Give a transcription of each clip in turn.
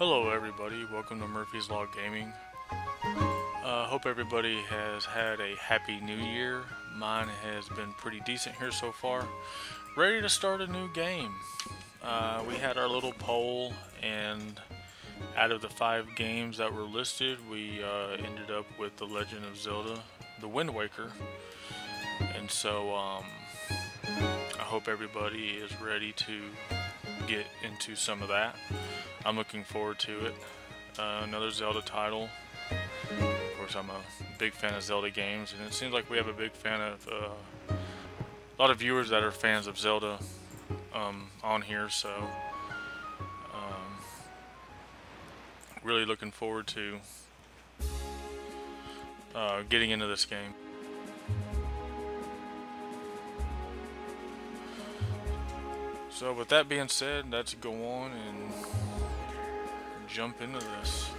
Hello everybody, welcome to Murphy's Law Gaming. Hope everybody has had a happy new year. Mine has been pretty decent here so far. Ready to start a new game. We had our little poll, and out of the 5 games that were listed, we ended up with The Legend of Zelda, the Windwaker. And so I hope everybody is ready to get into some of that. I'm looking forward to it. Another Zelda title. Of course, I'm a big fan of Zelda games, and it seems like we have a big fan of a lot of viewers that are fans of Zelda on here. So, really looking forward to getting into this game. So, with that being said, let's go on and jump into this.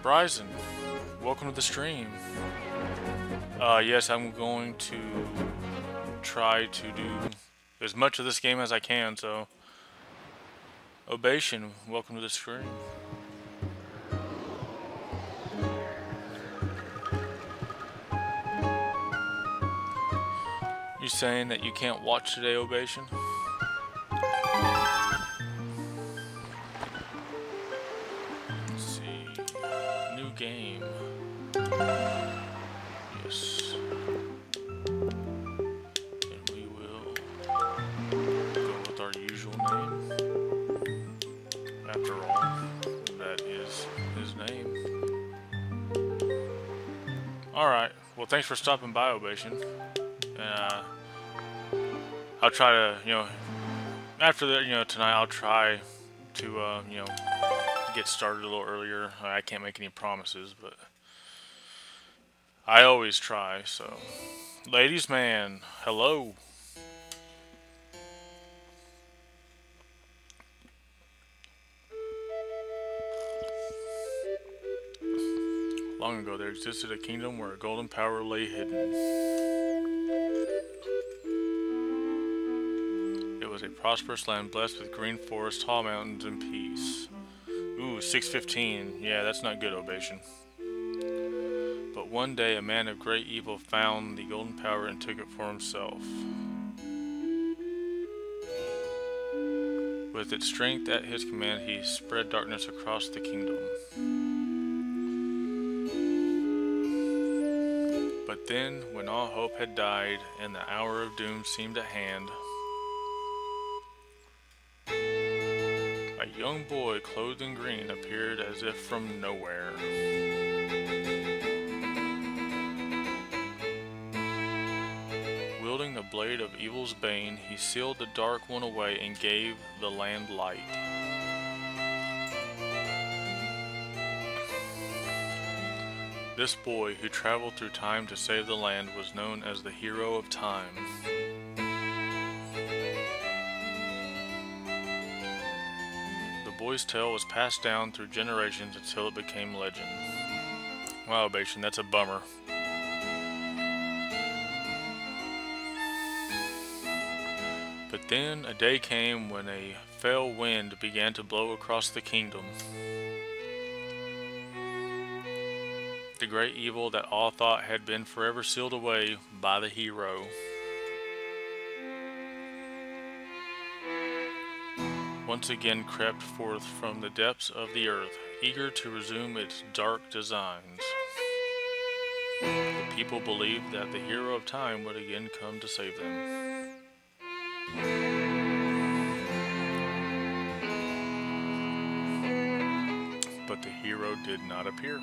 Bryson, welcome to the stream. Yes, I'm going to try to do as much of this game as I can, so Obation, welcome to the stream. You saying that you can't watch today, Obation? Game. Yes. And we will go with our usual name. After all, that is his name. Alright. Well, thanks for stopping by, Obation. I'll try to, after that, tonight I'll try to, get started a little earlier. I can't make any promises, but I always try. So, ladies man, hello. Long ago there existed a kingdom where a golden power lay hidden. It was a prosperous land blessed with green forests, tall mountains, and peace. Ooh, 615. Yeah, that's not good, Obation. But one day, a man of great evil found the golden power and took it for himself. With its strength at his command, he spread darkness across the kingdom. But then, when all hope had died and the hour of doom seemed at hand, a young boy clothed in green appeared as if from nowhere. Wielding the blade of evil's bane, he sealed the dark one away and gave the land light. This boy, who traveled through time to save the land, was known as the Hero of Time. The boy's tale was passed down through generations until it became legend. Wow, Obation, that's a bummer. But then a day came when a fell wind began to blow across the kingdom. The great evil that all thought had been forever sealed away by the hero. Once again crept forth from the depths of the earth, eager to resume its dark designs. The people believed that the Hero of Time would again come to save them. But the hero did not appear.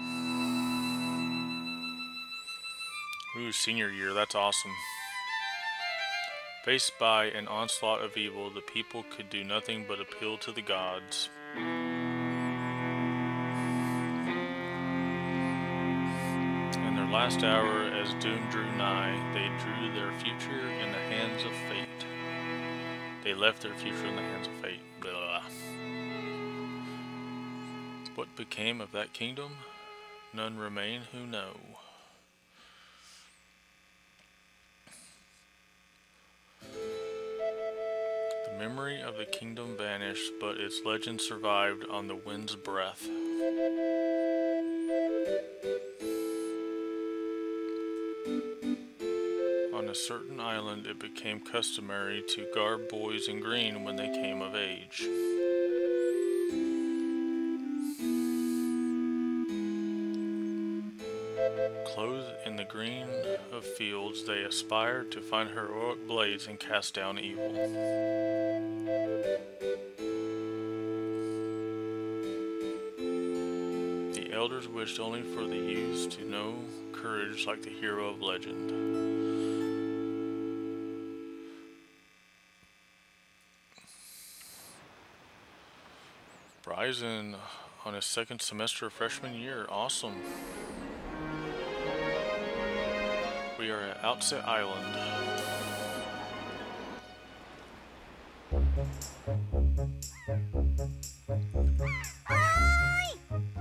Ooh, senior year, that's awesome. Faced by an onslaught of evil, the people could do nothing but appeal to the gods. In their last hour, as doom drew nigh, they drew their future in the hands of fate. They left their future in the hands of fate. Blah. What became of that kingdom? None remain who know. memory of the kingdom vanished, but its legend survived on the wind's breath. On a certain island, it became customary to garb boys in green when they came of age. Clothed in the green of fields, they aspired to find heroic blades and cast down evil. The elders wished only for the youths to know courage like the hero of legend. Bryson on his second semester of freshman year. Awesome. We are at Outset Island.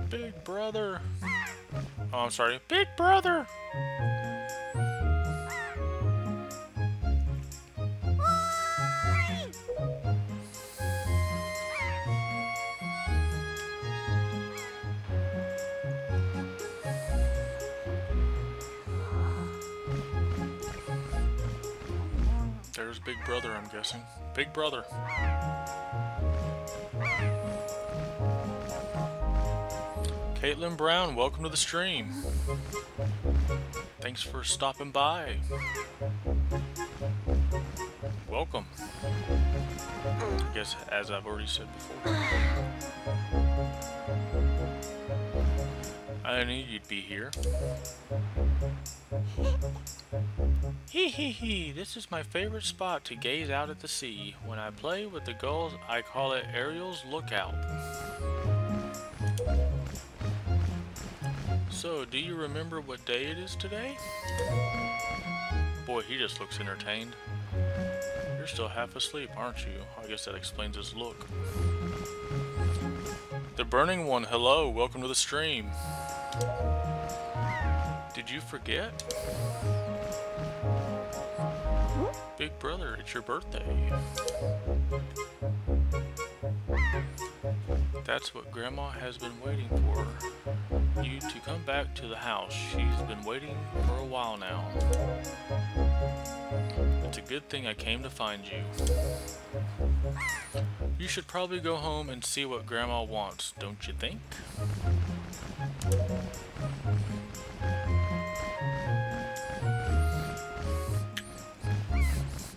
Big brother. Oh, I'm sorry. Big brother. There's Big Brother, I'm guessing. Big Brother. Caitlin Brown, welcome to the stream. Thanks for stopping by. Welcome. I guess, as I've already said before. I knew you'd be here. Hee hee hee, this is my favorite spot to gaze out at the sea. When I play with the gulls, I call it Ariel's Lookout. So, do you remember what day it is today? Boy, he just looks entertained. You're still half asleep, aren't you? I guess that explains his look. The Burning One, hello, welcome to the stream. Did you forget? Big brother, it's your birthday. That's what Grandma has been waiting for. You to come back to the house. She's been waiting for a while now. It's a good thing I came to find you. You should probably go home and see what Grandma wants, don't you think?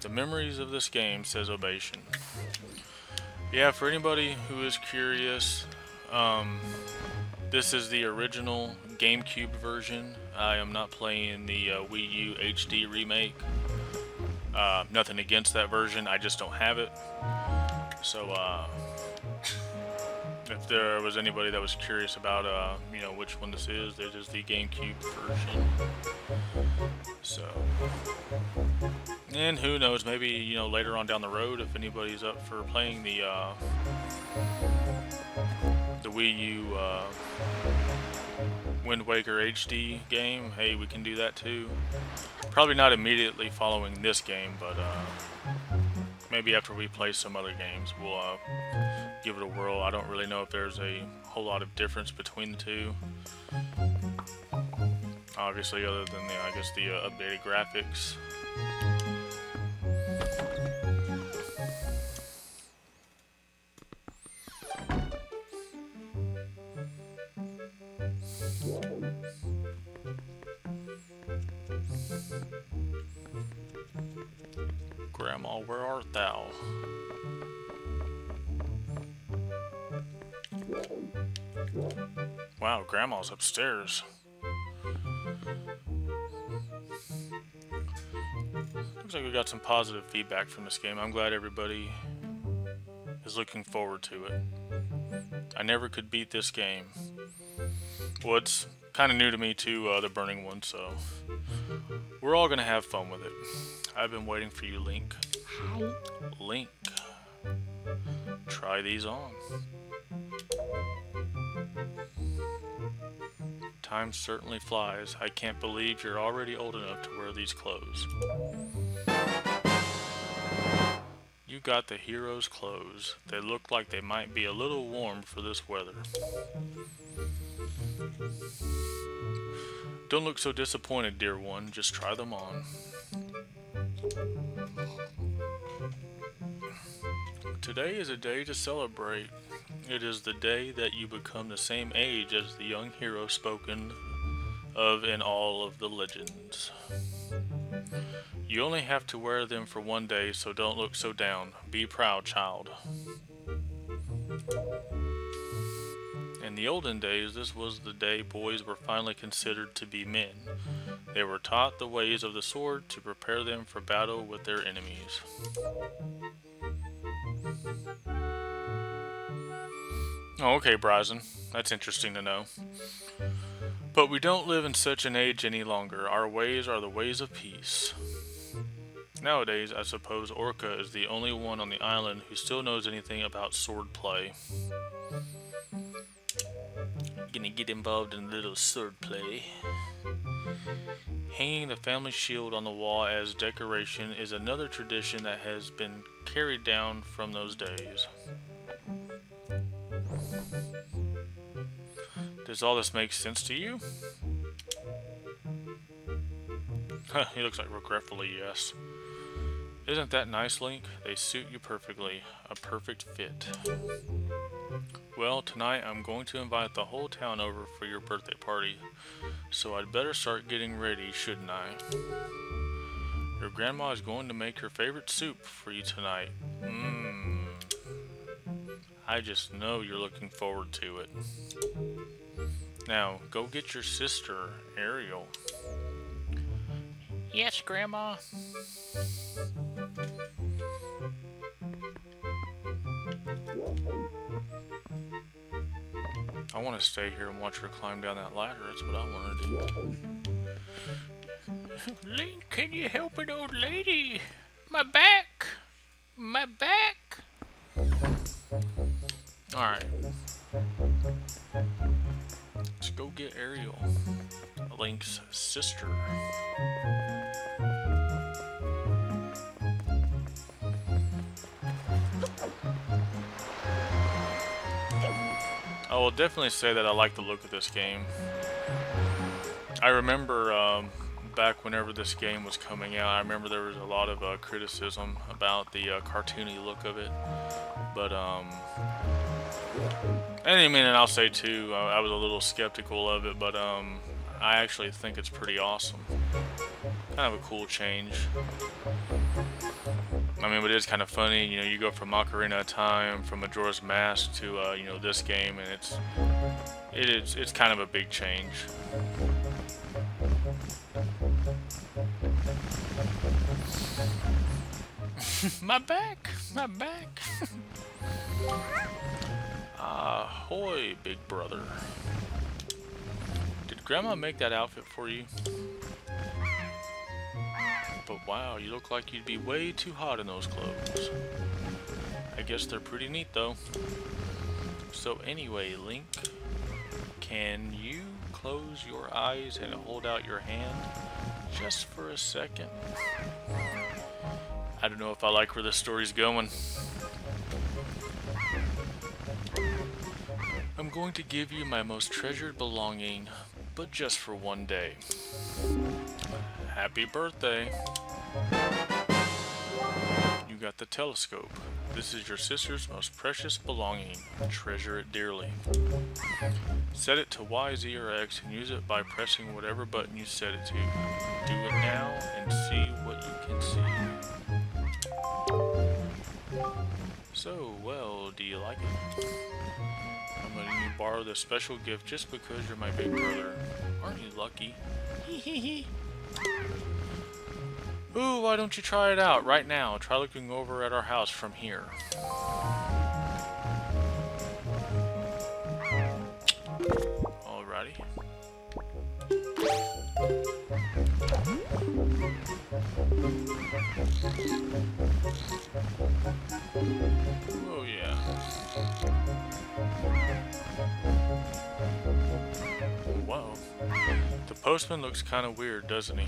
The memories of this game, says Ovation. Yeah, for anybody who is curious, this is the original GameCube version. I am not playing the Wii U HD remake. Nothing against that version, I just don't have it. So, if there was anybody that was curious about, you know, which one this is the GameCube version. So, and who knows, maybe, you know, later on down the road, if anybody's up for playing the Wii U Windwaker HD game, hey, we can do that too. Probably not immediately following this game, but maybe after we play some other games, we'll give it a whirl. I don't really know if there's a whole lot of difference between the two. Obviously, other than the, I guess, the updated graphics. Grandma, where art thou? Wow, Grandma's upstairs. Looks like we got some positive feedback from this game. I'm glad everybody is looking forward to it. I never could beat this game. Well, it's kind of new to me too, the Burning One, so we're all gonna have fun with it. I've been waiting for you, Link. Hi. Link. Try these on. Time certainly flies. I can't believe you're already old enough to wear these clothes. You you got the hero's clothes. They look like they might be a little warm for this weather. Don't look so disappointed, dear one. Just try them on. Today is a day to celebrate. It is the day that you become the same age as the young hero spoken of in all of the legends. You only have to wear them for one day, so don't look so down. Be proud, child. In the olden days, this was the day boys were finally considered to be men. They were taught the ways of the sword to prepare them for battle with their enemies. Oh, okay, Bryson. That's interesting to know. But we don't live in such an age any longer. Our ways are the ways of peace. Nowadays, I suppose Orca is the only one on the island who still knows anything about sword play. Gonna get involved in a little sword play. Hanging the family shield on the wall as decoration is another tradition that has been carried down from those days. Does all this make sense to you? He looks like regretfully yes. Isn't that nice, Link? They suit you perfectly. A perfect fit. Well, tonight I'm going to invite the whole town over for your birthday party, so I'd better start getting ready, shouldn't I? Your grandma is going to make her favorite soup for you tonight. I just know you're looking forward to it. Now, go get your sister, Ariel. Yes, Grandma. I want to stay here and watch her climb down that ladder. That's what I want to do. Link, can you help an old lady? My back! My back! Alright. Let's go get Ariel, Link's sister. I will definitely say that I like the look of this game. I remember back whenever this game was coming out, I remember there was a lot of criticism about the cartoony look of it. But and I'll say too, I was a little skeptical of it, but I actually think it's pretty awesome. Kind of a cool change. I mean, but it is kind of funny, you know, you go from Ocarina of Time, from Majora's Mask to, you know, this game, and it's kind of a big change. My back! My back! Ahoy, big brother. Did Grandma make that outfit for you? But wow, you look like you'd be way too hot in those clothes. I guess they're pretty neat though. So anyway, Link, can you close your eyes and hold out your hand just for a second? I don't know if I like where this story's going. I'm going to give you my most treasured belonging, but just for one day. Happy birthday. You got the telescope. This is your sister's most precious belonging. Treasure it dearly. Set it to Y, Z, or X and use it by pressing whatever button you set it to. Do it now and see what you can see. So, well, do you like it? I'm letting you borrow this special gift just because you're my big brother. Aren't you lucky? Hee. Ooh, why don't you try it out right now? Try looking over at our house from here. Alrighty. Oh yeah. Wow. The postman looks kind of weird, doesn't he?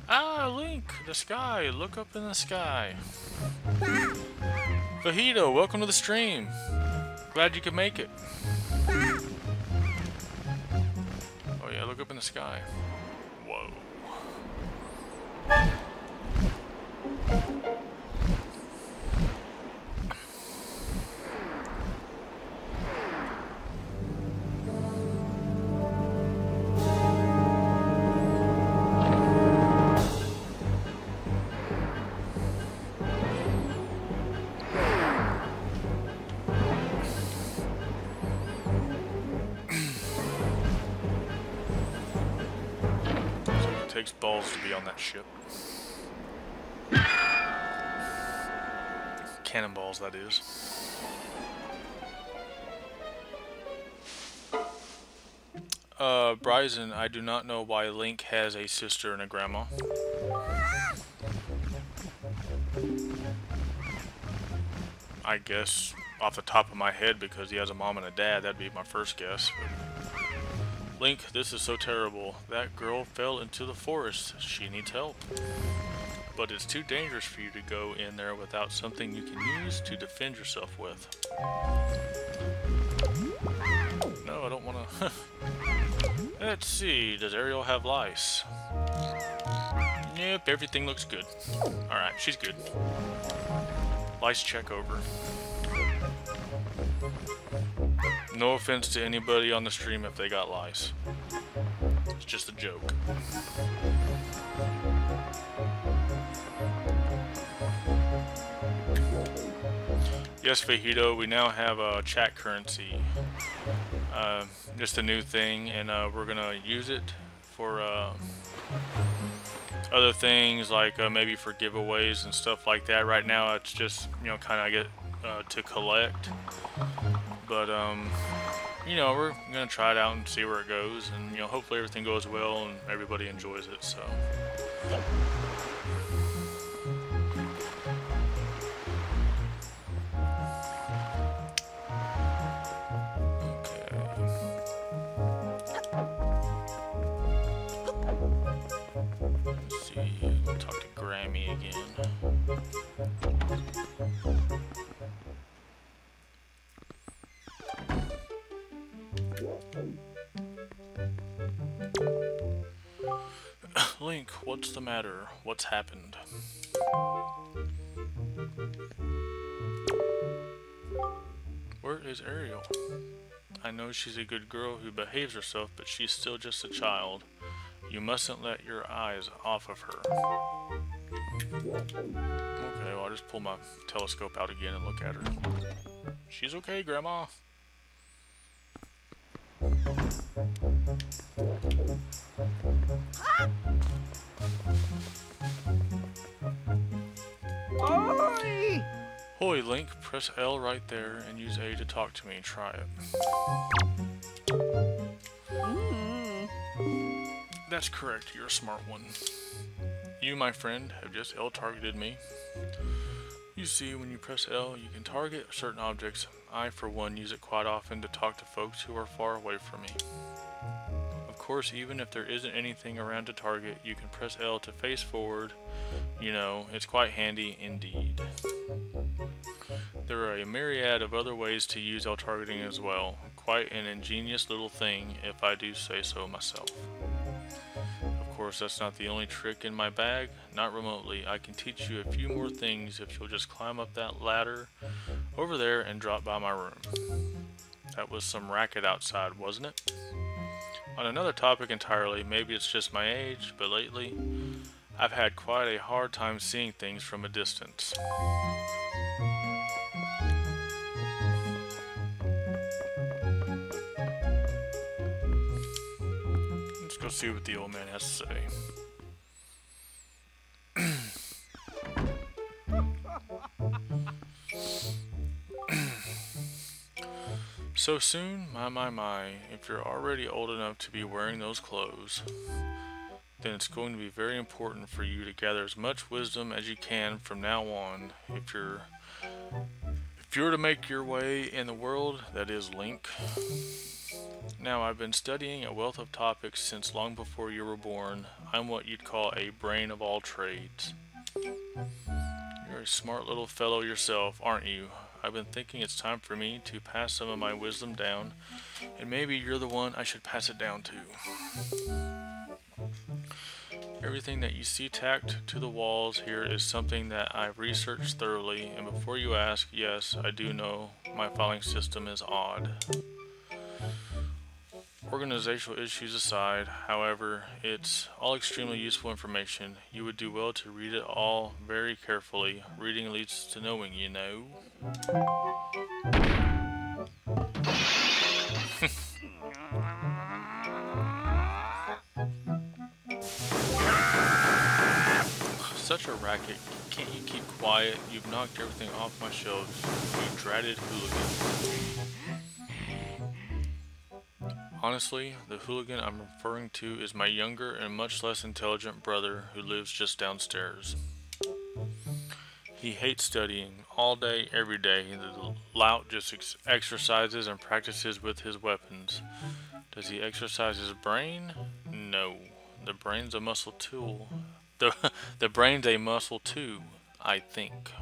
Ah, Link, the sky. Look up in the sky. Fajito, welcome to the stream. Glad you could make it. Oh yeah, look up in the sky. Whoa. Takes balls to be on that ship. Cannonballs, that is. Bryson, I do not know why Link has a sister and a grandma. I guess off the top of my head because he has a mom and a dad, that'd be my first guess. Link, this is so terrible. That girl fell into the forest. She needs help. But it's too dangerous for you to go in there without something you can use to defend yourself with. No, I don't want to. Let's see. Does Ariel have lice? Yep, everything looks good. Alright, she's good. Lice check over. No offense to anybody on the stream if they got lice. It's just a joke. Yes, Fajito, we now have a chat currency. Just a new thing, and we're gonna use it for other things, like maybe for giveaways and stuff like that. Right now, it's just, you know, kind of get to collect. But you know, we're gonna try it out and see where it goes, and you know, hopefully everything goes well and everybody enjoys it. So. Talk to Grammy again. Link, what's the matter? What's happened? Where is Ariel? I know she's a good girl who behaves herself, but she's still just a child. You mustn't let your eyes off of her. Okay, well, I'll just pull my telescope out again and look at her. She's okay, Grandma. Oi! Hoi, Link. Press L right there and use A to talk to me. Try it. That's correct, you're a smart one. You, my friend, have just L-targeted me. You see, when you press L, you can target certain objects. I, for one, use it quite often to talk to folks who are far away from me. Of course, even if there isn't anything around to target, you can press L to face forward. You know, it's quite handy indeed. There are a myriad of other ways to use L-targeting as well. Quite an ingenious little thing, if I do say so myself. Of course, that's not the only trick in my bag, not remotely. I can teach you a few more things if you'll just climb up that ladder over there and drop by my room. That was some racket outside, wasn't it? On another topic entirely, maybe it's just my age, but lately, I've had quite a hard time seeing things from a distance. Let's go see what the old man has to say. So soon? My. If you're already old enough to be wearing those clothes, then it's going to be very important for you to gather as much wisdom as you can from now on. If you're to make your way in the world, that is Link. Now, I've been studying a wealth of topics since long before you were born. I'm what you'd call a brain of all trades. You're a smart little fellow yourself, aren't you? I've been thinking it's time for me to pass some of my wisdom down, and maybe you're the one I should pass it down to. Everything that you see tacked to the walls here is something that I've researched thoroughly, and before you ask, yes, I do know my filing system is odd. Organizational issues aside, however, it's all extremely useful information. You would do well to read it all very carefully. Reading leads to knowing, you know. Such a racket. Can't you keep quiet? You've knocked everything off my shelves, you dratted hooligan. Honestly, the hooligan I'm referring to is my younger and much less intelligent brother who lives just downstairs. He hates studying. All day, every day, the lout just exercises and practices with his weapons. Does he exercise his brain? No. The brain's a muscle tool. The brain's a muscle too, I think.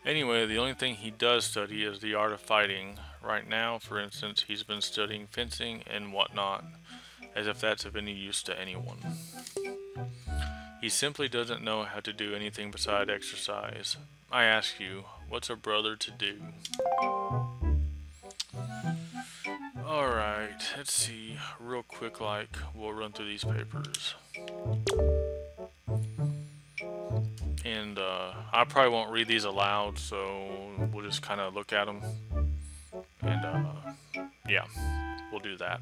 Anyway, the only thing he does study is the art of fighting. Right now, for instance, he's been studying fencing and whatnot, as if that's of any use to anyone. He simply doesn't know how to do anything beside exercise. I ask you, what's a brother to do? Alright, let's see, real quick we'll run through these papers. And I probably won't read these aloud, so we'll just kind of look at them. And yeah, we'll do that.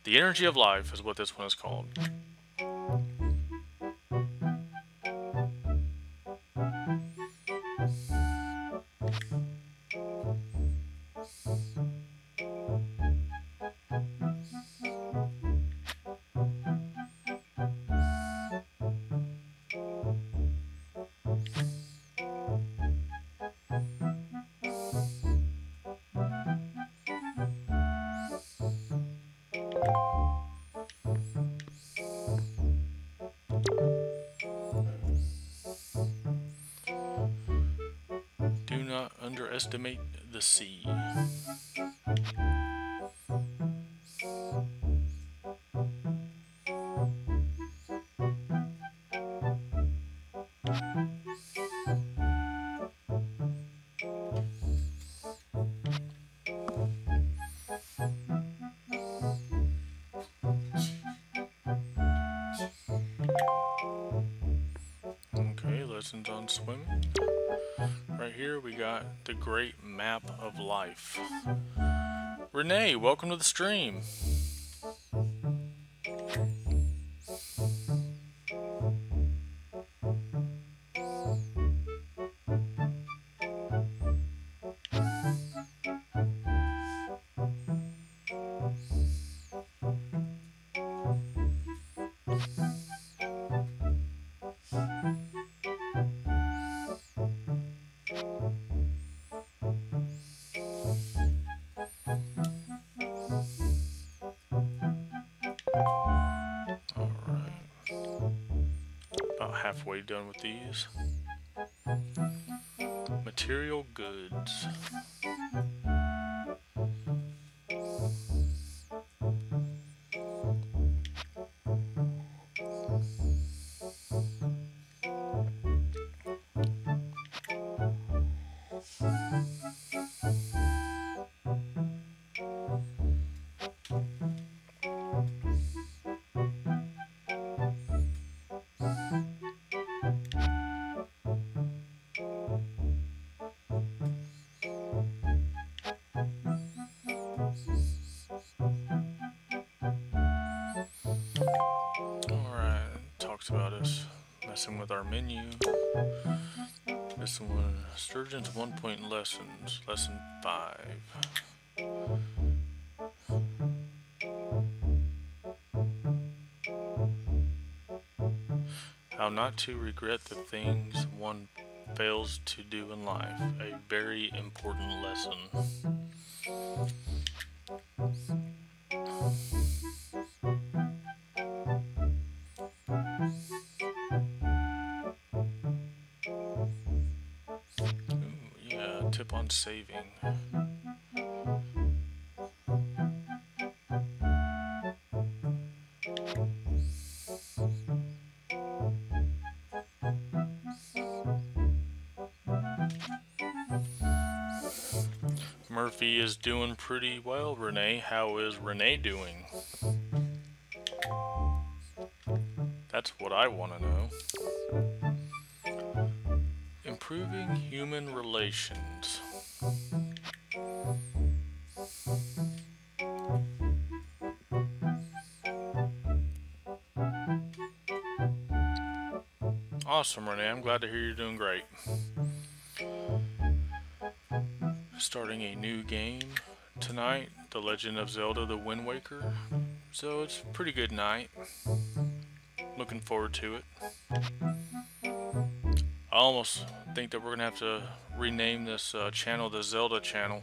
The Energy of Life is what this one is called. Do not underestimate the sea. Okay, lessons on swimming. Right here we got the Great Map of Life. Renee, welcome to the stream. Halfway done with these. Material goods. About us messing with our menu. This one, Sturgeon's 1-point lessons, lesson 5. How not to regret the things one fails to do in life. A very important lesson. Yeah, tip on saving. Murphy is doing pretty well, Renee. How is Renee doing? That's what I want to know. Improving human relations. Awesome, Renee. I'm glad to hear you're doing great. Starting a new game tonight, The Legend of Zelda, the Windwaker. So it's a pretty good night. Looking forward to it. I almost think that we're going to have to rename this channel the Zelda channel.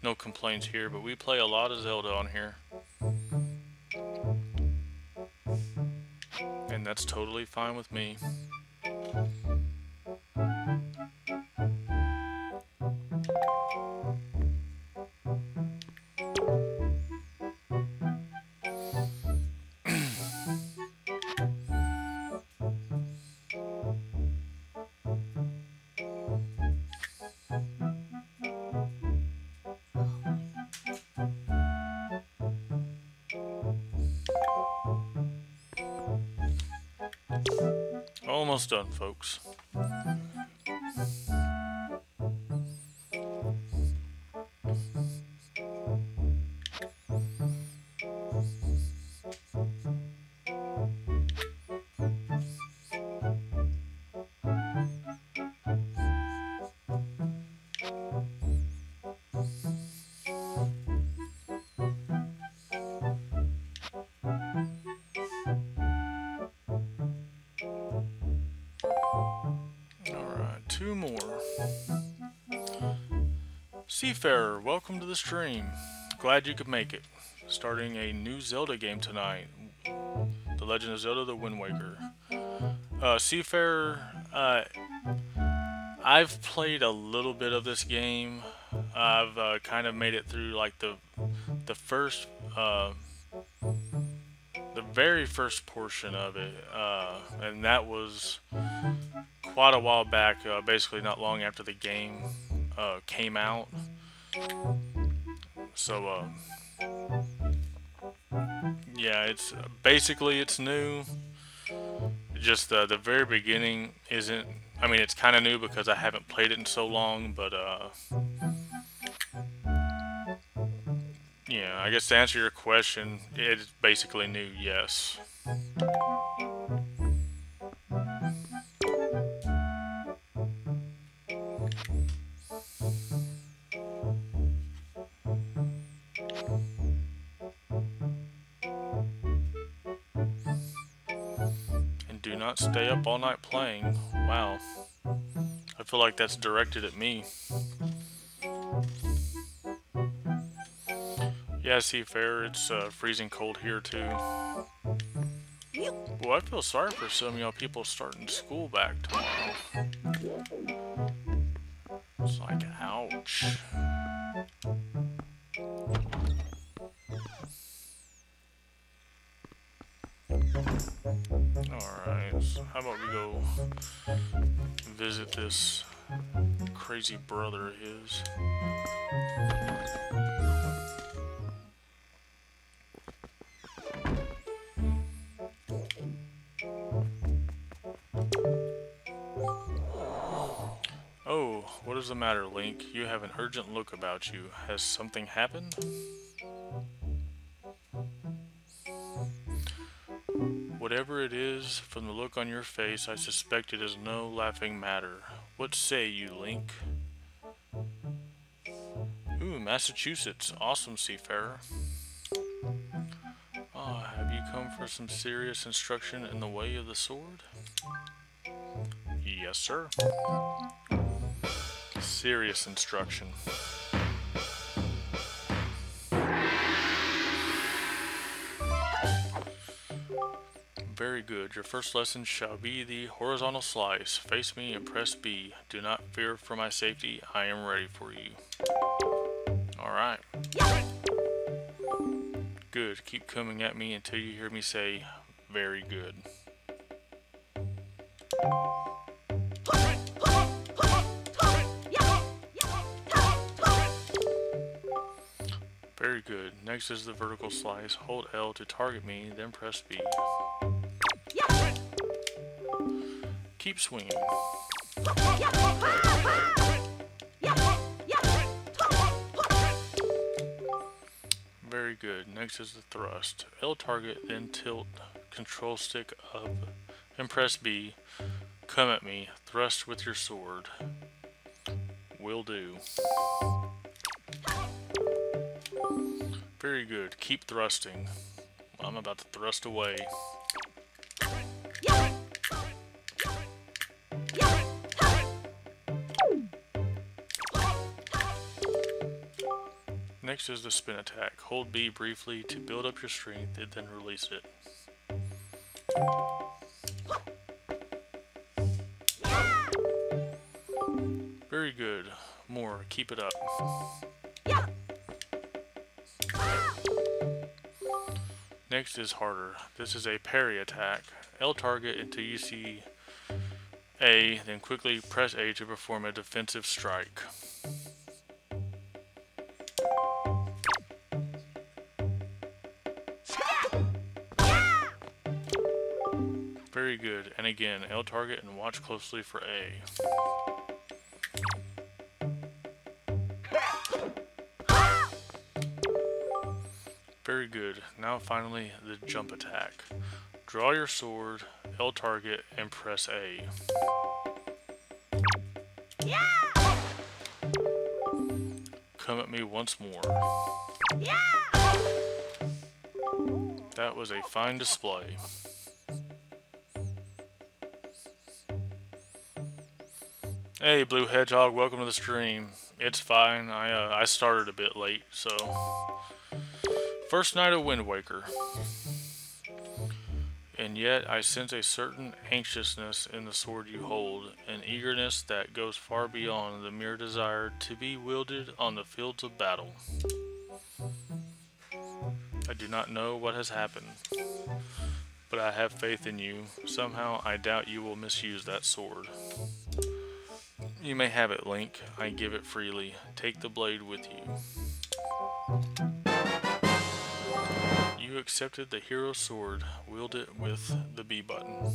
No complaints here, but we play a lot of Zelda on here. And that's totally fine with me. Almost done, folks. Two more. Seafarer, welcome to the stream. Glad you could make it. Starting a new Zelda game tonight. The Legend of Zelda, the Windwaker. Seafarer, I've played a little bit of this game. I've kind of made it through like the first, the very first portion of it, and that was quite a while back, basically not long after the game came out. So yeah, it's basically it's new. Just the very beginning isn't. I mean, it's kind of new because I haven't played it in so long, but yeah, I guess to answer your question, it's basically new, yes. And do not stay up all night playing. Wow. I feel like that's directed at me. Yeah, Seafarer, it's freezing cold here too. Well, I feel sorry for some of y'all people starting school back tomorrow. It's like, ouch. Alright, so how about we go visit this crazy brother of his. Oh, what is the matter, Link? You have an urgent look about you. Has something happened? Whatever it is, from the look on your face, I suspect it is no laughing matter. What say you, Link? Ooh, Massachusetts. Awesome, Seafarer. Ah, have you come for some serious instruction in the way of the sword? Yes, sir. Serious instruction. Very good. Your first lesson shall be the horizontal slice. Face me and press B. Do not fear for my safety. I am ready for you. Alright. Good. Keep coming at me until you hear me say, very good. Very good. Next is the vertical slice. Hold L to target me, then press B. Keep swinging. Very good. Next is the thrust. L target, then tilt control stick up and press B. Come at me. Thrust with your sword. Will do. Very good. Keep thrusting. I'm about to thrust away. Next is the spin attack. Hold B briefly to build up your strength and then release it. Very good. More. Keep it up. Next is harder. This is a parry attack. L target until you see A, then quickly press A to perform a defensive strike. Very good. And again, L target and watch closely for A. Very good. Now finally, the jump attack. Draw your sword, L target, and press A. Come at me once more. That was a fine display. Hey, Blue Hedgehog, welcome to the stream. It's fine. I started a bit late, so... First night of Windwaker. And yet I sense a certain anxiousness in the sword you hold, an eagerness that goes far beyond the mere desire to be wielded on the fields of battle. I do not know what has happened, but I have faith in you. Somehow I doubt you will misuse that sword. You may have it, Link. I give it freely. Take the blade with you. You accepted the hero sword. Wield it with the B button.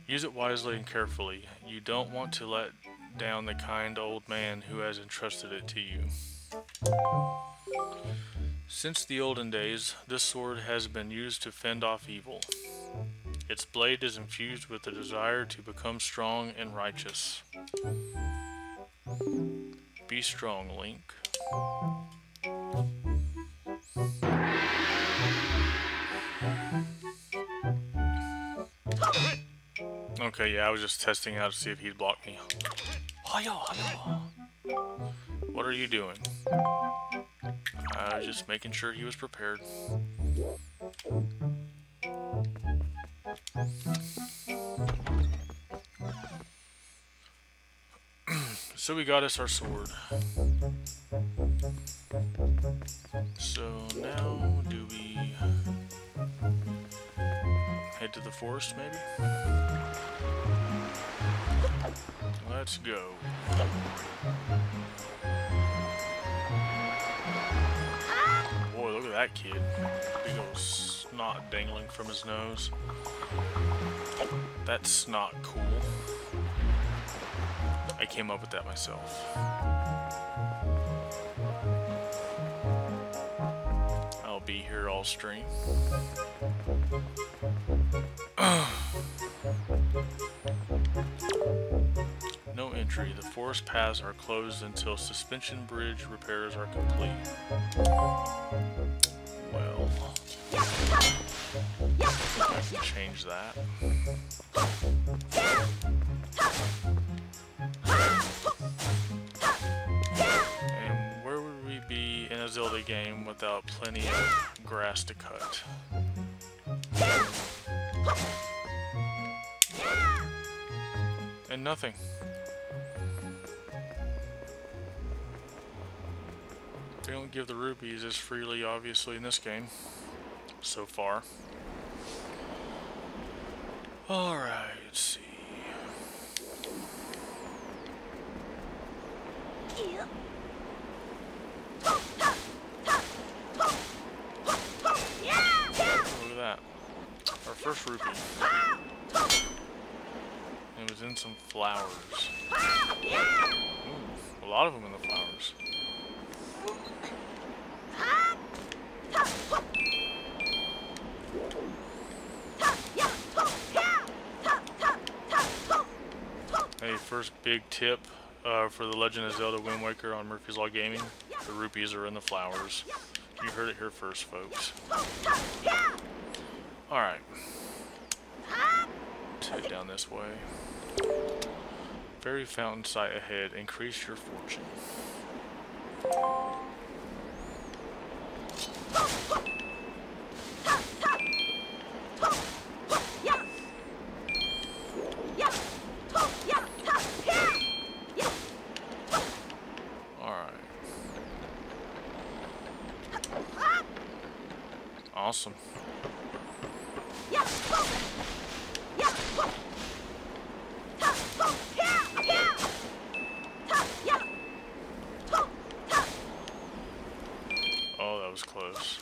Use it wisely and carefully. You don't want to let down the kind old man who has entrusted it to you. Since the olden days, this sword has been used to fend off evil. Its blade is infused with the desire to become strong and righteous. Be strong, Link. Okay, yeah, I was just testing out to see if he'd block me. What are you doing? I was just making sure he was prepared. So we got us our sword. So now do we head to the forest maybe? Let's go. Boy, look at that kid. Big old snot dangling from his nose. That's snot cool. I came up with that myself. I'll be here all stream. No entry. The forest paths are closed until suspension bridge repairs are complete. Well, I can change that. And where would we be in a Zelda game without plenty of grass to cut? and nothing. They don't give the rupees as freely, obviously, in this game. So far. Alright, let's see. Look at that. Our first rupee. It was in some flowers. Ooh, a lot of them in the flowers. Hey, first big tip for The Legend of Zelda Windwaker on Murphy's Law Gaming. The rupees are in the flowers. You heard it here first, folks. Alright. Let's head down this way. Fairy fountain sight ahead. Increase your fortune. Awesome. Oh, that was close.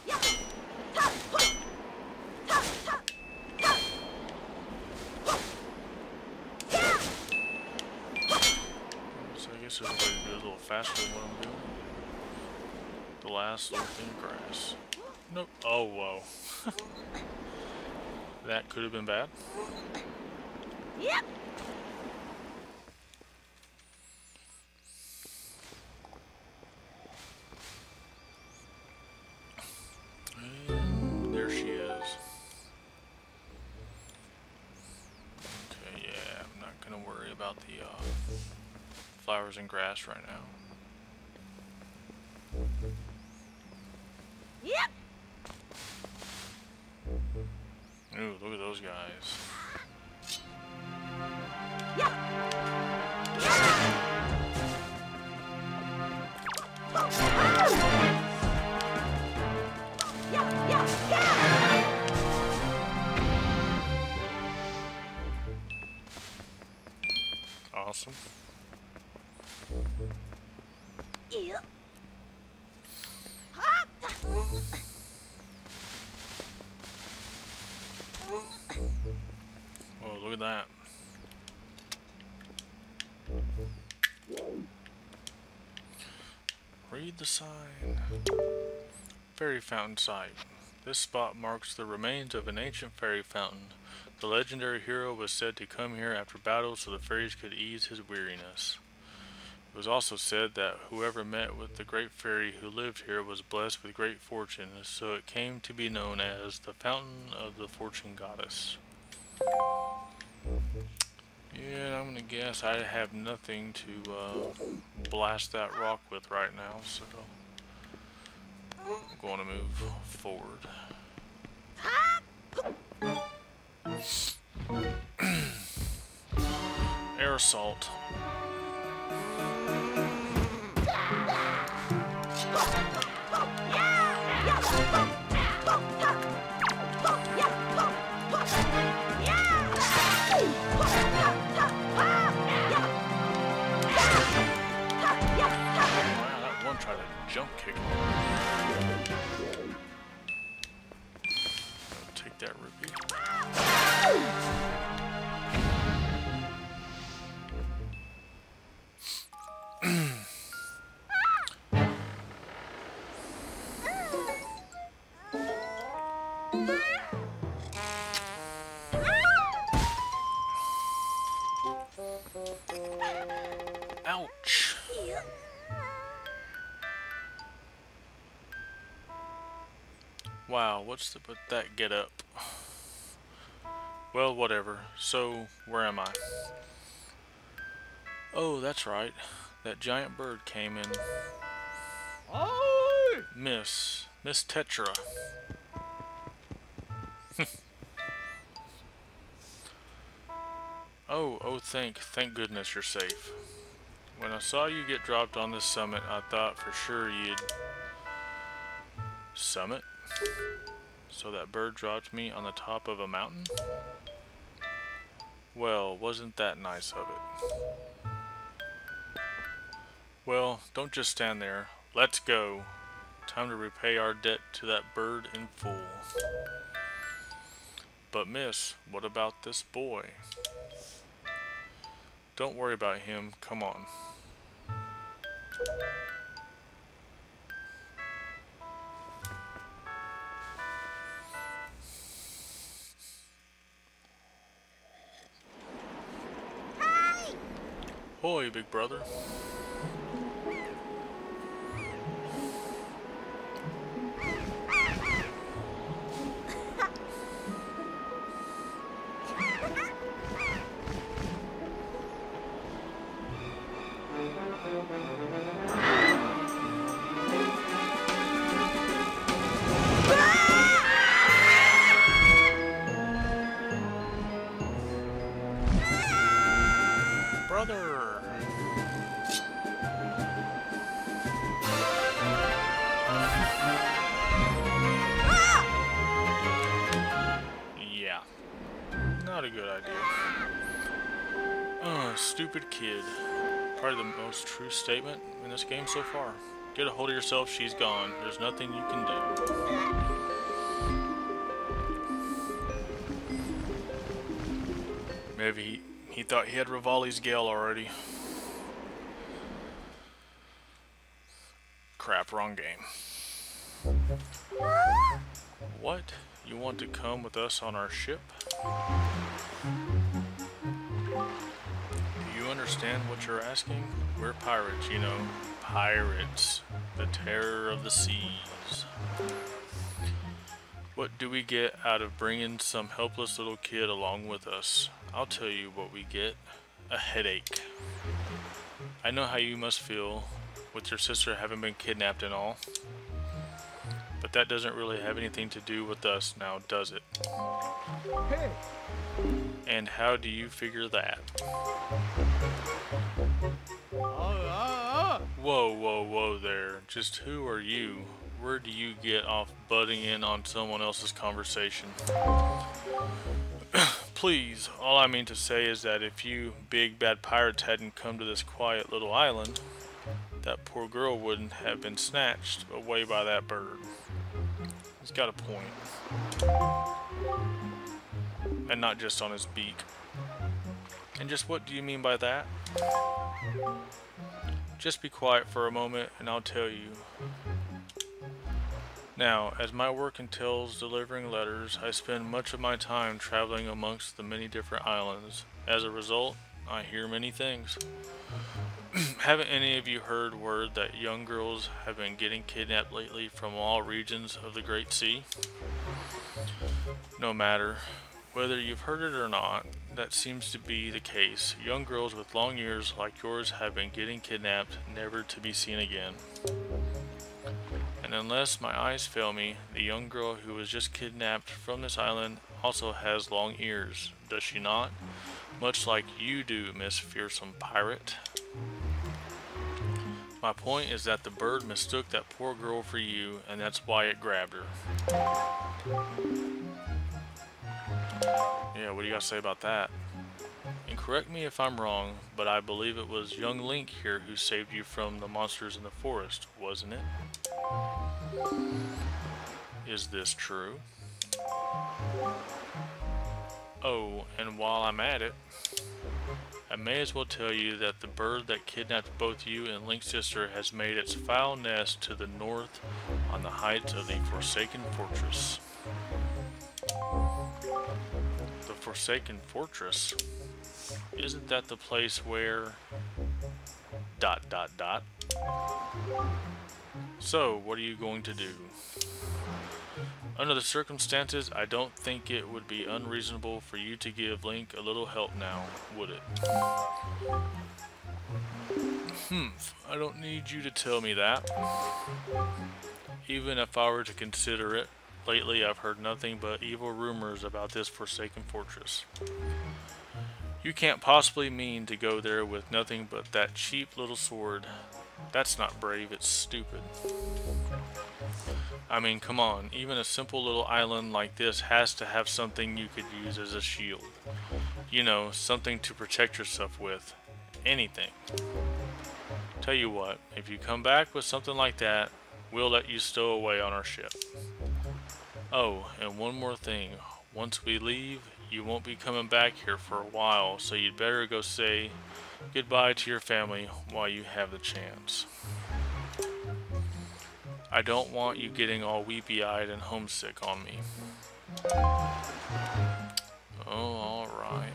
So I guess everybody do it a little faster than what I'm doing. The last little thing of grass. Nope. Oh, whoa. That could have been bad. Yep. And there she is. Okay, yeah, I'm not gonna worry about the flowers and grass right now. Yep. Ooh, look at those guys. Yeah. Awesome. Yeah. Oh, look at that. Read the sign. Fairy fountain site. This spot marks the remains of an ancient fairy fountain. The legendary hero was said to come here after battle so the fairies could ease his weariness. It was also said that whoever met with the great fairy who lived here was blessed with great fortune, so it came to be known as the Fountain of the Fortune Goddess. Yeah, I'm gonna guess I have nothing to blast that rock with right now, so I'm going to move forward. Air assault. Try to jump kick him. Take that rupee. Ouch. Wow, what's with that get up? Well, whatever. So, where am I? Oh, that's right. That giant bird came in. Oh! Miss Tetra. Oh, thank goodness you're safe. When I saw you get dropped on this summit, I thought for sure you'd... Summit? So that bird dropped me on the top of a mountain? Well, wasn't that nice of it? Well, don't just stand there. Let's go. Time to repay our debt to that bird in full. But miss, what about this boy? Don't worry about him. Come on. Hoy, big brother. Brother! Yeah. Not a good idea. Stupid kid. Probably the most true statement in this game so far. Get a hold of yourself, she's gone. There's nothing you can do. Maybe he thought he had Rivali's Gale already. Crap, wrong game. What? You want to come with us on our ship? Do you understand what you're asking? We're pirates, you know. Pirates. The terror of the seas. What do we get out of bringing some helpless little kid along with us? I'll tell you what we get. A headache. I know how you must feel with your sister having been kidnapped and all. But that doesn't really have anything to do with us now, does it? Hey. And how do you figure that? Whoa there. Just who are you? Where do you get off butting in on someone else's conversation? Please, all I mean to say is that if you big bad pirates hadn't come to this quiet little island, that poor girl wouldn't have been snatched away by that bird. He's got a point. And not just on his beak. And just what do you mean by that? Just be quiet for a moment and I'll tell you. Now, as my work entails delivering letters, I spend much of my time traveling amongst the many different islands. As a result, I hear many things. Haven't any of you heard word that young girls have been getting kidnapped lately from all regions of the Great Sea? No matter whether you've heard it or not, that seems to be the case. Young girls with long ears like yours have been getting kidnapped, never to be seen again. And unless my eyes fail me, the young girl who was just kidnapped from this island also has long ears, does she not? Much like you do, Miss Fearsome Pirate. My point is that the bird mistook that poor girl for you, and that's why it grabbed her. Yeah, what do you got to say about that? And correct me if I'm wrong, but I believe it was young Link here who saved you from the monsters in the forest, wasn't it? Is this true? Oh, and while I'm at it, I may as well tell you that the bird that kidnapped both you and Link's sister has made its foul nest to the north on the heights of the Forsaken Fortress. The Forsaken Fortress? Isn't that the place where... ... So, what are you going to do? Under the circumstances, I don't think it would be unreasonable for you to give Link a little help now, would it? I don't need you to tell me that. Even if I were to consider it, lately I've heard nothing but evil rumors about this Forsaken Fortress. You can't possibly mean to go there with nothing but that cheap little sword. That's not brave, it's stupid. I mean, come on, even a simple little island like this has to have something you could use as a shield. You know, something to protect yourself with. Anything. Tell you what, if you come back with something like that, we'll let you stow away on our ship. Oh, and one more thing. Once we leave, you won't be coming back here for a while, so you'd better go say goodbye to your family while you have the chance. I don't want you getting all weepy-eyed and homesick on me. Oh, alright.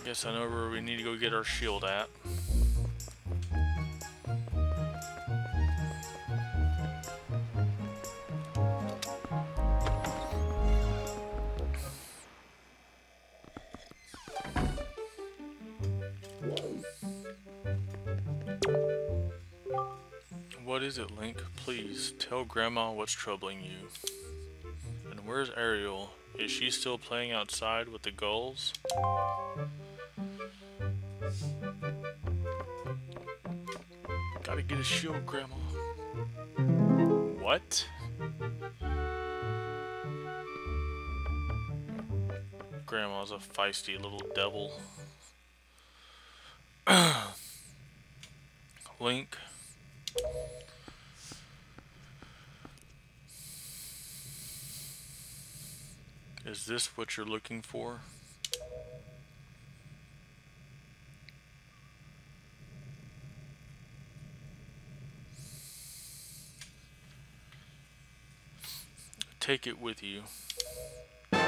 Guess I know where we need to go get our shield at. What is it, Link? Please, tell Grandma what's troubling you. And where's Ariel? Is she still playing outside with the gulls? Gotta get a shield, Grandma. What? Grandma's a feisty little devil. Link. Is this what you're looking for? Take it with you. You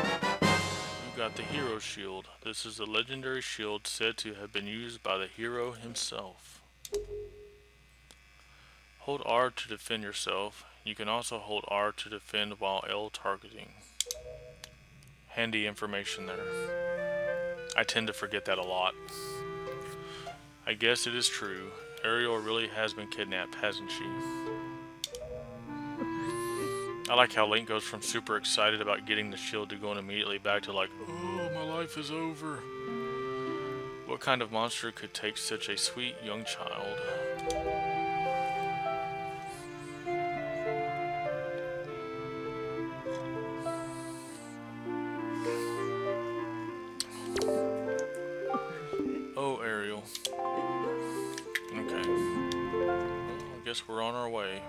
got the hero shield. This is a legendary shield said to have been used by the hero himself. Hold R to defend yourself. You can also hold R to defend while L targeting. Handy information there. I tend to forget that a lot. I guess it is true. Ariel really has been kidnapped, hasn't she? I like how Link goes from super excited about getting the shield to going immediately back to like, oh, my life is over. What kind of monster could take such a sweet young child? Oh, Ariel. Okay. Well, I guess we're on our way.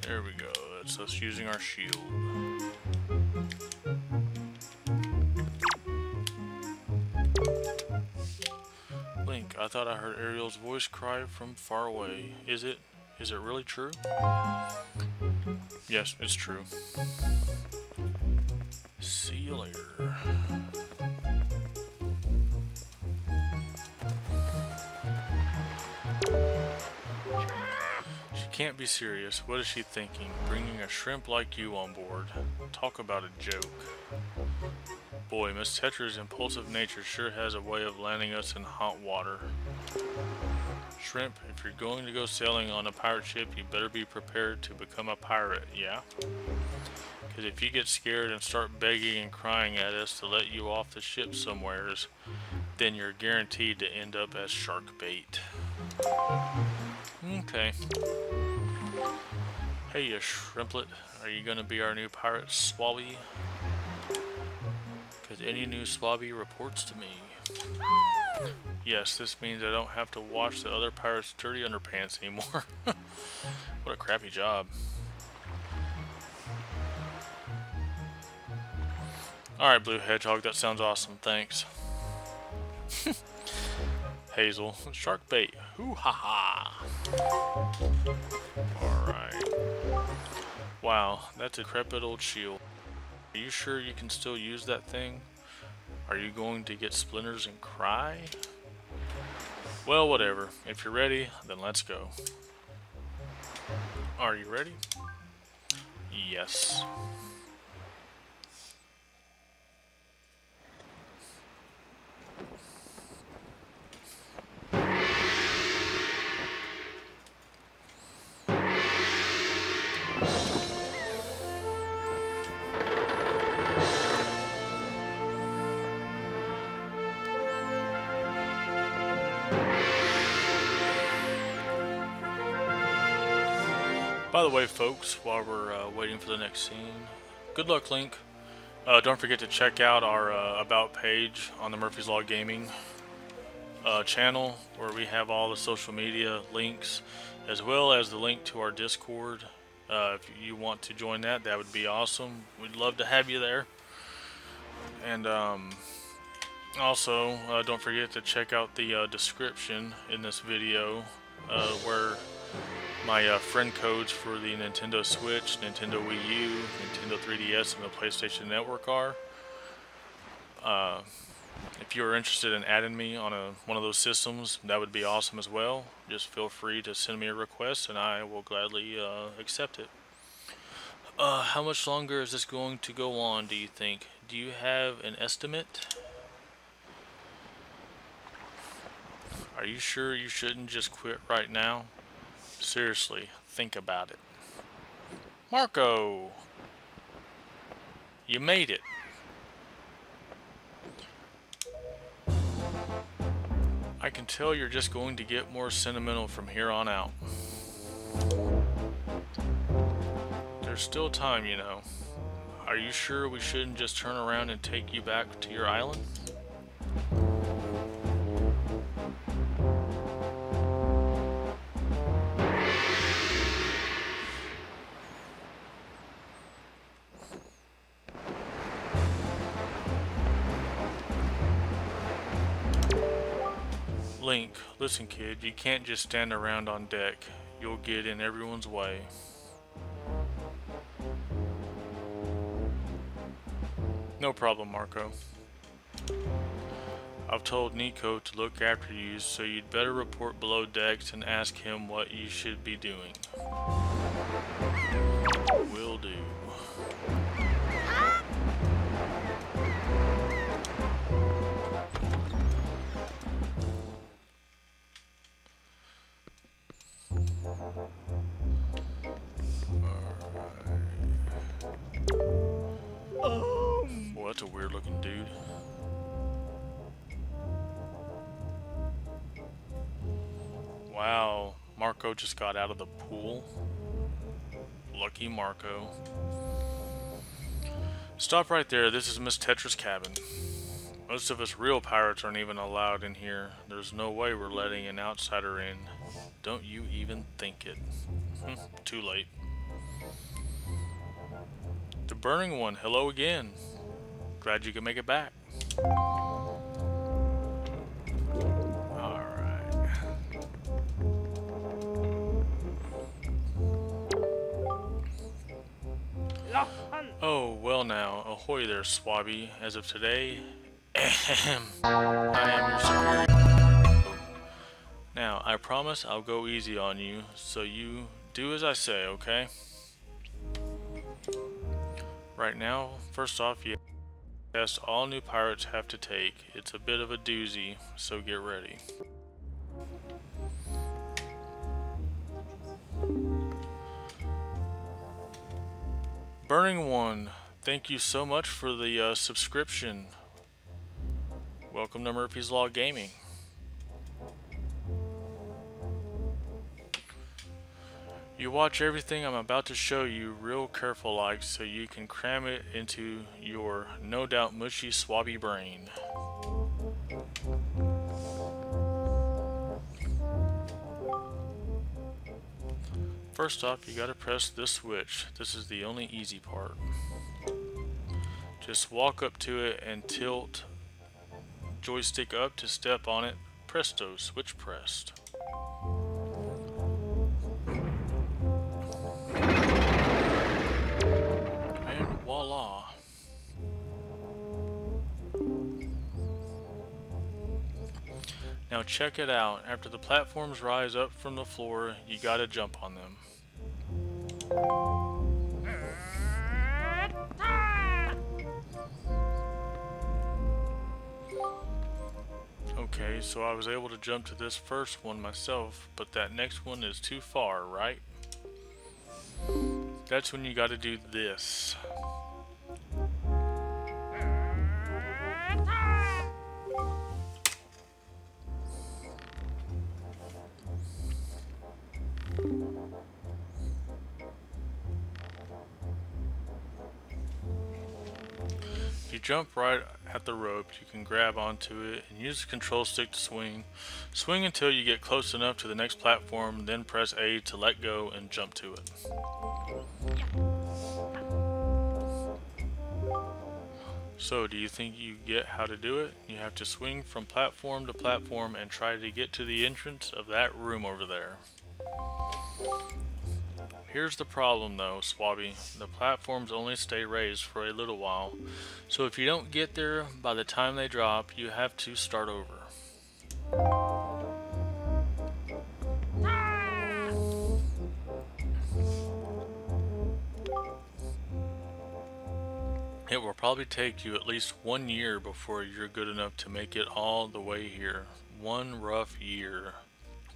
There we go. That's us using our shield. Link, I thought I heard Ariel's voice cry from far away. Is it really true? Yes, it's true. See you later. Can't be serious. What is she thinking? Bringing a shrimp like you on board. Talk about a joke. Boy, Miss Tetra's impulsive nature sure has a way of landing us in hot water. Shrimp, if you're going to go sailing on a pirate ship, you better be prepared to become a pirate, yeah? Because if you get scared and start begging and crying at us to let you off the ship somewheres, then you're guaranteed to end up as shark bait. Okay. Hey, you shrimplet, are you gonna be our new pirate swabby? Because any new swabby reports to me. Yes, this means I don't have to wash the other pirates' dirty underpants anymore. What a crappy job. Alright, Blue Hedgehog, that sounds awesome, thanks. Hazel, shark bait, hoo ha ha. Alright. Wow, that's a decrepit old shield. Are you sure you can still use that thing? Are you going to get splinters and cry? Well, whatever. If you're ready, then let's go. Are you ready? Yes. By the way, folks, while we're waiting for the next scene, good luck, Link. Don't forget to check out our About page on the Murphy's Law Gaming channel, where we have all the social media links, as well as the link to our Discord. If you want to join that, that would be awesome. We'd love to have you there. And also, don't forget to check out the description in this video, where my friend codes for the Nintendo Switch, Nintendo Wii U, Nintendo 3DS, and the PlayStation Network are. If you are interested in adding me on one of those systems, that would be awesome as well. Just feel free to send me a request and I will gladly accept it. How much longer is this going to go on, do you think? Do you have an estimate? Are you sure you shouldn't just quit right now? Seriously, think about it. Marco! You made it. I can tell you're just going to get more sentimental from here on out. There's still time, you know. Are you sure we shouldn't just turn around and take you back to your island? Link, listen kid, you can't just stand around on deck. You'll get in everyone's way. No problem, Marco. I've told Nico to look after you, so you'd better report below decks and ask him what you should be doing. Will do. Well, that's a weird looking dude. Wow, Marco just got out of the pool. Lucky Marco. Stop right there. This is Miss Tetra's cabin. Most of us real pirates aren't even allowed in here. There's no way we're letting an outsider in. Don't you even think it. Too late. The Burning One, hello again. Glad you could make it back. Alright. Oh, well now, ahoy there, Swabby. As of today, I am your superior. Now, I promise I'll go easy on you, so you do as I say, okay? Right now, first off, you test all new pirates have to take. It's a bit of a doozy, so get ready. Burning One, thank you so much for the subscription. Welcome to Murphy's Law Gaming. You watch everything I'm about to show you real careful like, so you can cram it into your no doubt mushy swabby brain. First off, you gotta press this switch. This is the only easy part. Just walk up to it and tilt joystick up to step on it. Presto, switch pressed. Voila. Now check it out. After the platforms rise up from the floor, you gotta jump on them. Okay, so I was able to jump to this first one myself, but that next one is too far, right? That's when you gotta do this. you jump right at the rope, you can grab onto it and use the control stick to swing. Swing until you get close enough to the next platform, then press A to let go and jump to it. So, do you think you get how to do it? You have to swing from platform to platform and try to get to the entrance of that room over there. Here's the problem though, Swabby. The platforms only stay raised for a little while, so if you don't get there by the time they drop, you have to start over. It will probably take you at least 1 year before you're good enough to make it all the way here. One rough year.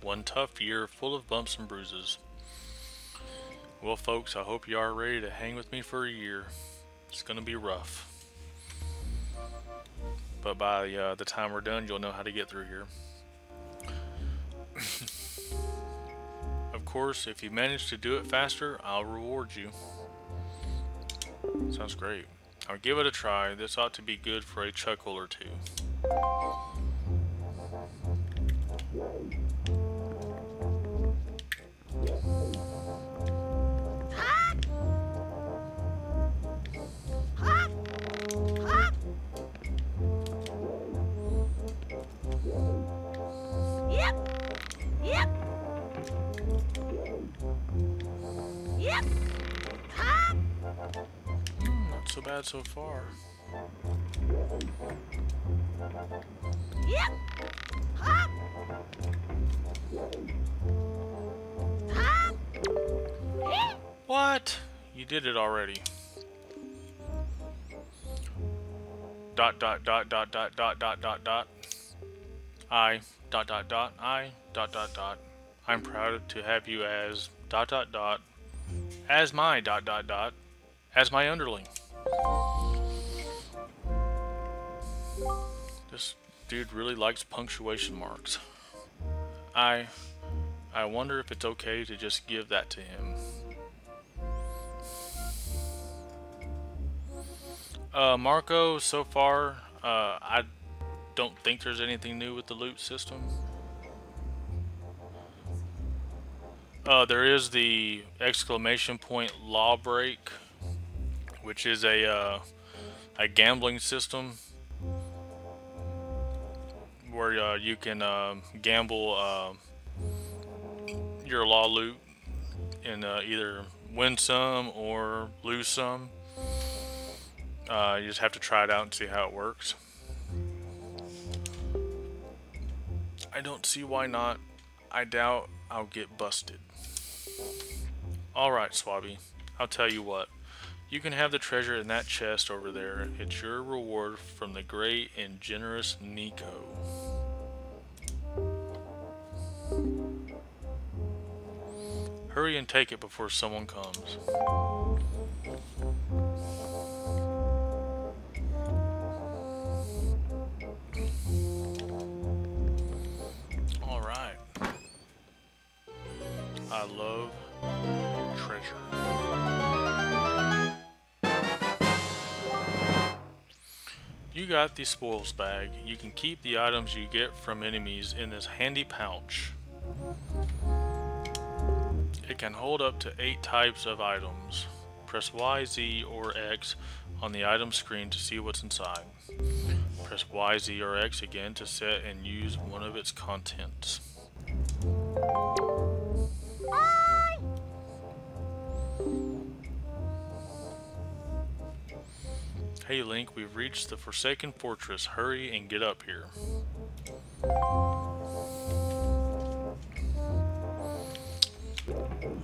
One tough year full of bumps and bruises. Well folks, I hope you are ready to hang with me for a year. It's gonna be rough. But by the time we're done, you'll know how to get through here. Of course, if you manage to do it faster, I'll reward you. Sounds great. I'll give it a try. This ought to be good for a chuckle or two. Not so bad so far. What? You did it already. Dot dot dot dot dot dot dot dot dot. I dot dot dot I dot dot dot. I'm proud to have you as dot dot dot as my dot dot dot as my underling. This dude really likes punctuation marks. I wonder if it's okay to just give that to him. Marco, so far, I don't think there's anything new with the loot system. There is the exclamation point law break, which is a gambling system where you can gamble your law loot and either win some or lose some. You just have to try it out and see how it works. I don't see why not. I doubt I'll get busted. Alright, Swabby. I'll tell you what. You can have the treasure in that chest over there. It's your reward from the great and generous Nico. Hurry and take it before someone comes. Alright. I love treasure. You got the spoils bag. You can keep the items you get from enemies in this handy pouch. It can hold up to 8 types of items. Press Y, Z, or X on the item screen to see what's inside. Press Y, Z, or X again to set and use one of its contents. Hey Link, we've reached the Forsaken Fortress. Hurry and get up here.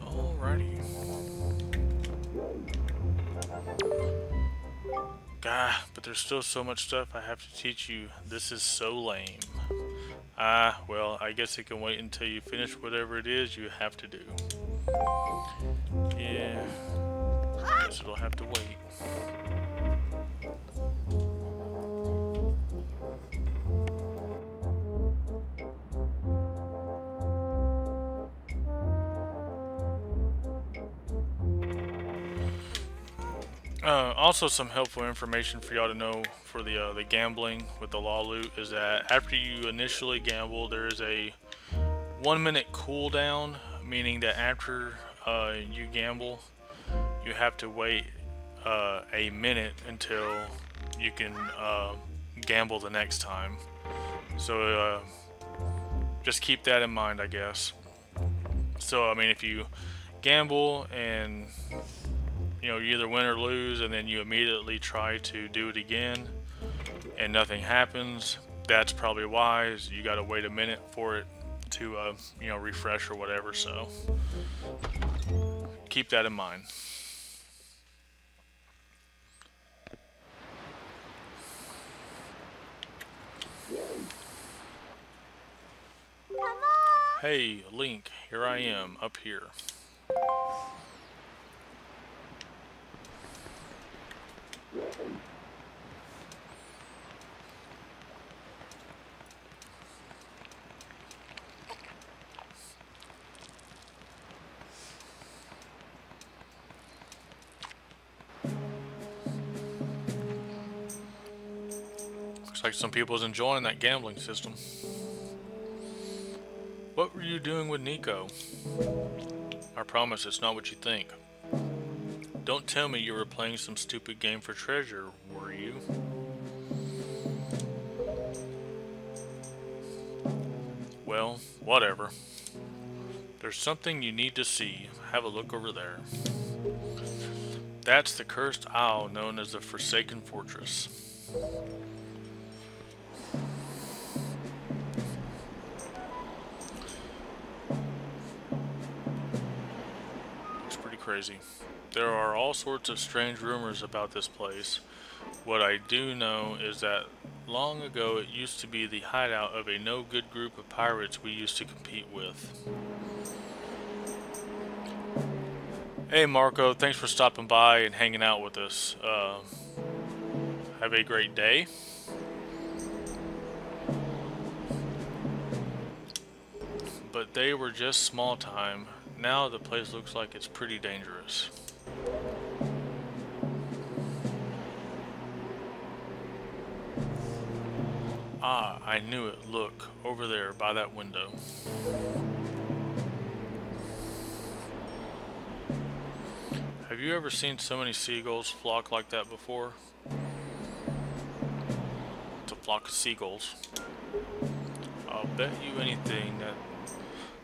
Alrighty. Gah, but there's still so much stuff I have to teach you. This is so lame. Well, I guess it can wait until you finish whatever it is you have to do. Yeah, guess it'll have to wait. Also, some helpful information for y'all to know for the gambling with the law loot is that after you initially gamble, there is a 1 minute cooldown, meaning that after you gamble, you have to wait a minute until you can gamble the next time. So just keep that in mind, I guess. So I mean, if you gamble and you either win or lose, and then you immediately try to do it again, and nothing happens, that's probably wise. You gotta wait a minute for it to refresh or whatever. So keep that in mind. Hey, Link, here I am, up here. Looks like some people's enjoying that gambling system. What were you doing with Nico? I promise it's not what you think. Don't tell me you were playing some stupid game for treasure, were you? Well, whatever. There's something you need to see. Have a look over there. That's the cursed isle known as the Forsaken Fortress. Crazy. There are all sorts of strange rumors about this place. What I do know is that long ago it used to be the hideout of a no-good group of pirates we used to compete with. Hey Marco, thanks for stopping by and hanging out with us. Have a great day. But they were just small time. Now the place looks like it's pretty dangerous. Ah, I knew it. Look, over there by that window. Have you ever seen so many seagulls flock like that before? It's a flock of seagulls. I'll bet you anything that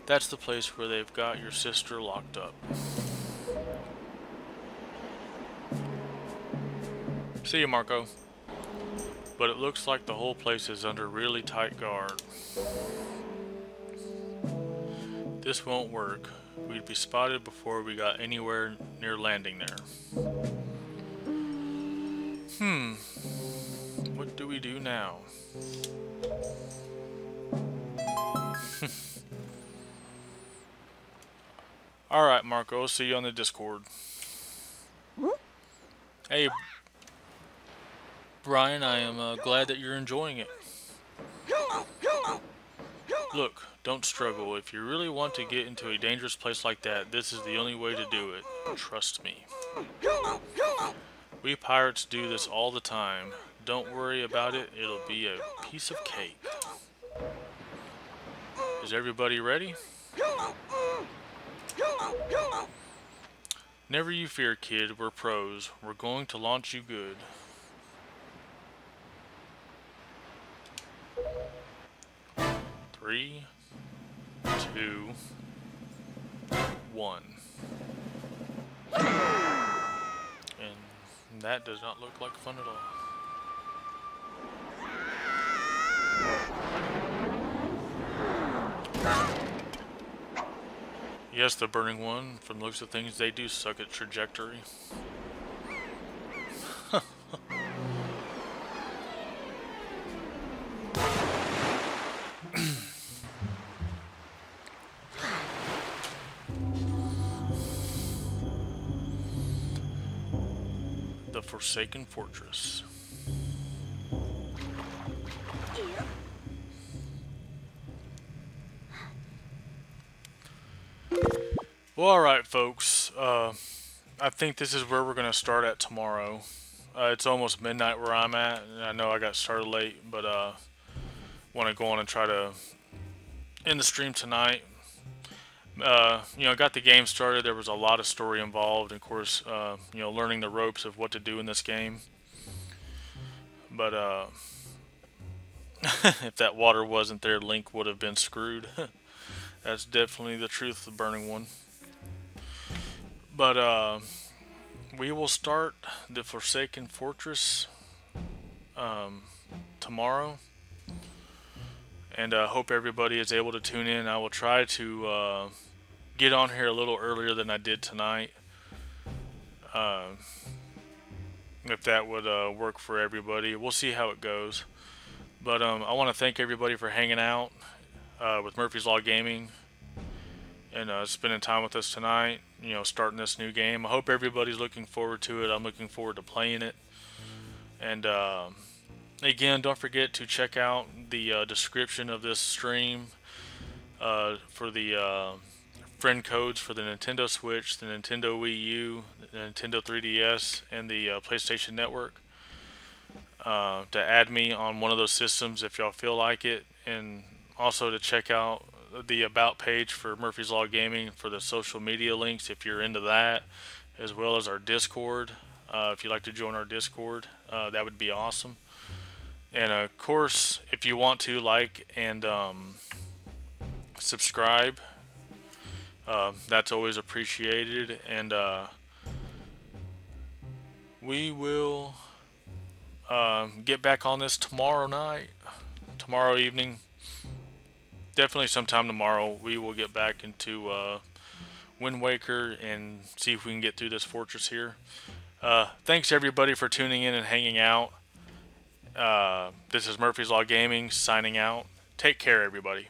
that's the place where they've got your sister locked up. See you, Marco. But it looks like the whole place is under really tight guard. This won't work. We'd be spotted before we got anywhere near landing there. What do we do now? Alright, Marco, I'll see you on the Discord. Hey, Brian, I am glad that you're enjoying it. Look, don't struggle. If you really want to get into a dangerous place like that, this is the only way to do it. Trust me. We pirates do this all the time. Don't worry about it. It'll be a piece of cake. Is everybody ready? Never you fear, kid. We're pros. We're going to launch you good. Three, 2, 1. And that does not look like fun at all. Yes, the burning one, from the looks of things, they do suck at trajectory. The Forsaken Fortress. Well, alright folks, I think this is where we're going to start at tomorrow. It's almost midnight where I'm at, and I know I got started late, but want to go on and try to end the stream tonight. Got the game started. There was a lot of story involved, and of course, learning the ropes of what to do in this game. But if that water wasn't there, Link would have been screwed. That's definitely the truth of the Burning One. But we will start the Forsaken Fortress tomorrow, and hope everybody is able to tune in. I will try to get on here a little earlier than I did tonight, if that would work for everybody. We'll see how it goes. But I want to thank everybody for hanging out with Murphy's Law Gaming and spending time with us tonight. Starting this new game. I hope everybody's looking forward to it. I'm looking forward to playing it. And again, don't forget to check out the description of this stream for the friend codes for the Nintendo Switch, the Nintendo Wii U, the Nintendo 3DS, and the PlayStation Network. To add me on one of those systems if y'all feel like it, and also to check out the about page for Murphy's Law Gaming for the social media links if you're into that, as well as our Discord. If you'd like to join our Discord, that would be awesome. And of course, if you want to like and subscribe, that's always appreciated. And we will get back on this tomorrow evening. Definitely sometime tomorrow we will get back into Windwaker and see if we can get through this fortress here. Thanks everybody for tuning in and hanging out. This is Murphy's Law Gaming signing out. Take care, everybody.